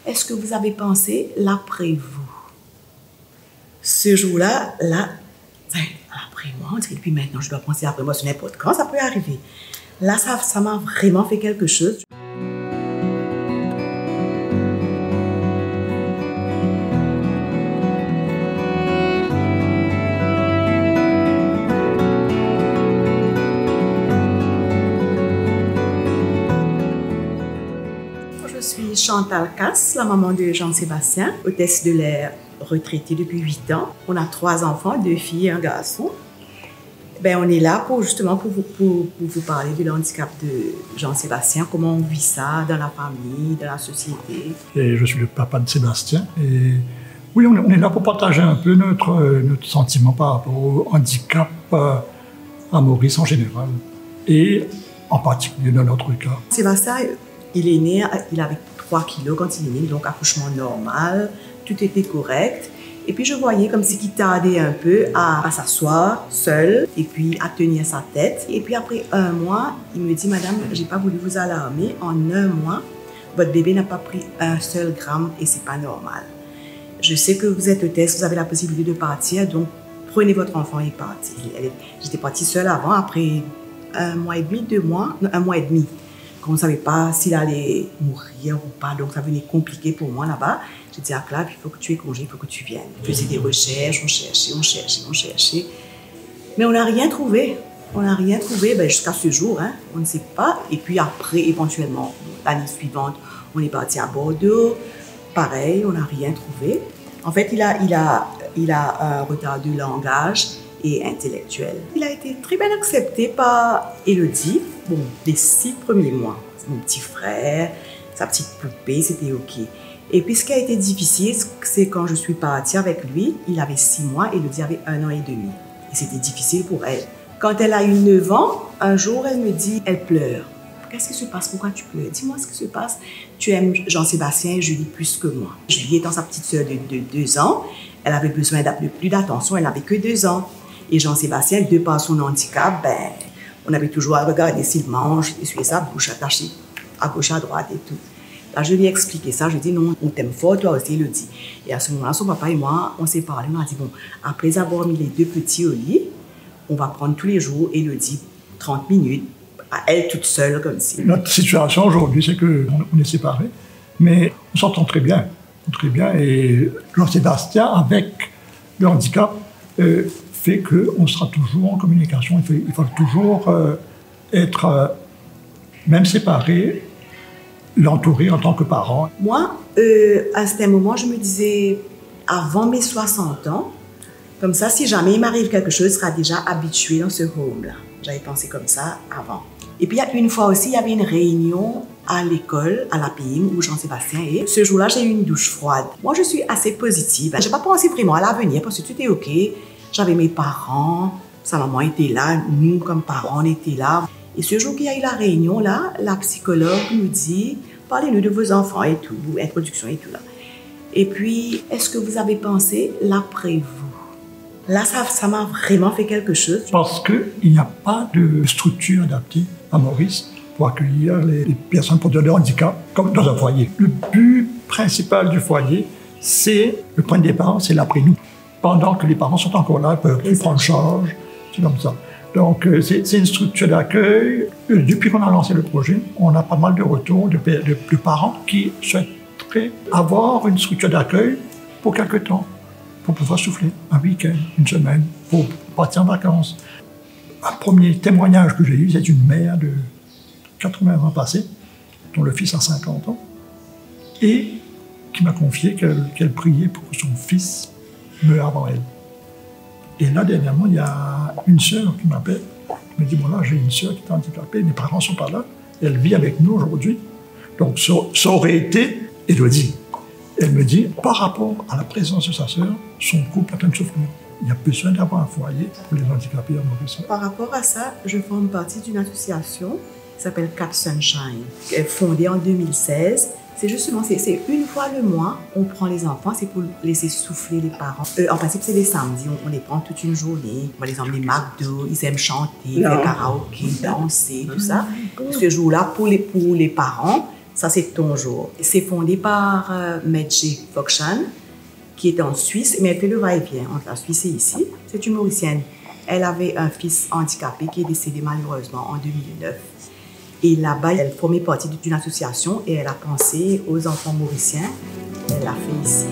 est-ce que vous avez pensé l'après-vous? Ce jour-là, après moi, on dirait depuis maintenant, je dois penser après moi sur n'importe quand, ça peut arriver. Là, ça m'a vraiment fait quelque chose. Je suis Chantal Casse, la maman de Jean-Sébastien, hôtesse de l'air retraitée depuis 8 ans. On a 3 enfants, 2 filles et un garçon. On est là pour vous parler du handicap de Jean-Sébastien, comment on vit ça dans la famille, dans la société. Et je suis le papa de Sébastien. Et oui, on est là pour partager un peu notre sentiment par rapport au handicap à Maurice en général et en particulier dans notre cas. Sébastien, il est né, il avait 3 kilos quand il est né, donc accouchement normal, tout était correct. Et puis je voyais comme si il tardait un peu à s'asseoir seul et puis à tenir sa tête. Et puis après 1 mois, il me dit, madame, j'ai pas voulu vous alarmer, en 1 mois, votre bébé n'a pas pris 1 seul gramme et c'est pas normal. Je sais que vous êtes hôtesse, vous avez la possibilité de partir, donc prenez votre enfant et partez. J'étais partie seule avant, après 1 mois et demi, 2 mois, non, 1 mois et demi. On ne savait pas s'il allait mourir ou pas, donc ça venait compliqué pour moi là-bas. J'ai dit à Claude, il faut que tu aies congé, il faut que tu viennes. Je faisais des recherches, on cherchait. Mais on n'a rien trouvé. On n'a rien trouvé jusqu'à ce jour, hein, on ne sait pas. Et puis après, éventuellement, l'année suivante, on est parti à Bordeaux. Pareil, on n'a rien trouvé. En fait, il a un retard de langage et intellectuel. Il a été très bien accepté par Élodie. Bon, les 6 premiers mois, mon petit frère, sa petite poupée, c'était OK. Et puis ce qui a été difficile, c'est quand je suis partie avec lui, il avait 6 mois, Élodie avait 1 an et demi. Et c'était difficile pour elle. Quand elle a eu 9 ans, un jour, elle me dit, elle pleure. Qu'est-ce qui se passe? Pourquoi tu pleures? Dis-moi ce qui se passe. Tu aimes Jean-Sébastien et Julie plus que moi. Julie étant sa petite sœur de 2 ans, elle avait besoin de plus d'attention, elle n'avait que 2 ans. Et Jean-Sébastien, de par son handicap, on avait toujours à regarder s'il mange, essuyer sa bouche, attachée à gauche, à droite et tout. Là, je lui ai expliqué ça, je lui ai dit non, on t'aime fort, toi aussi, il le dit. Et à ce moment-là, son papa et moi, on s'est parlé, on a dit bon, après avoir mis les 2 petits au lit, on va prendre tous les jours, et le dit 30 minutes, à elle toute seule, comme si. Notre situation aujourd'hui, c'est qu'on est séparés, mais on s'entend très bien. Et Jean-Sébastien, avec le handicap, fait qu'on sera toujours en communication. Il faut toujours être, même séparés, l'entourer en tant que parent. Moi, à un certain moment, je me disais, avant mes 60 ans, comme ça, si jamais il m'arrive quelque chose, je serai déjà habituée dans ce home-là. J'avais pensé comme ça avant. Et puis, une fois aussi, il y avait une réunion à l'école, à l'APIM, où Jean-Sébastien est. Ce jour-là, j'ai eu une douche froide. Moi, je suis assez positive. Je n'ai pas pensé vraiment à l'avenir parce que tout est OK. J'avais mes parents, sa maman était là, nous, comme parents, on était là. Et ce jour qu'il y a eu la réunion, là, la psychologue nous dit, parlez-nous de vos enfants et tout, introduction et tout là. Et puis, est-ce que vous avez pensé l'après-vous? Là, ça m'a vraiment fait quelque chose. Parce qu'il n'y a pas de structure adaptée à Maurice pour accueillir les personnes porteuses de handicap comme dans un foyer. Le but principal du foyer, c'est le point de départ, c'est l'après-nous. Pendant que les parents sont encore là, ils peuvent plus prendre charge, c'est comme ça. Donc, c'est une structure d'accueil. Depuis qu'on a lancé le projet, on a pas mal de retours de parents qui souhaiteraient avoir une structure d'accueil pour quelque temps, pour pouvoir souffler, un week-end, une semaine, pour partir en vacances. Un premier témoignage que j'ai eu, c'est une mère de 80 ans passés, dont le fils a 50 ans, et qui m'a confié qu'elle priait pour que son fils meure avant elle. Et là, dernièrement, il y a une sœur qui m'appelle, qui me dit, bon là, j'ai une sœur qui est handicapée, mes parents ne sont pas là, elle vit avec nous aujourd'hui. Donc, ça aurait été Élodie. Elle me dit, par rapport à la présence de sa sœur, son couple est en train de souffrir. Il y a besoin d'avoir un foyer pour les handicapés à Maurice. Par rapport à ça, je forme partie d'une association qui s'appelle Cap Sunshine, fondée en 2016. C'est justement, c'est une fois le mois, on prend les enfants, c'est pour laisser souffler les parents. En principe, c'est les samedis, on les prend toute une journée. On va les emmener McDo, ils aiment chanter, faire karaoké, danser, tout ça. Ce jour-là, pour les parents, Ça, c'est Ton jour. C'est fondé par Medjay Fokshan, qui est en Suisse, mais elle fait le va-et-vient entre la Suisse et ici. C'est une Mauricienne. Elle avait un fils handicapé qui est décédé malheureusement en 2009. Et là-bas, elle formait partie d'une association et elle a pensé aux enfants mauriciens. Elle l'a fait ici.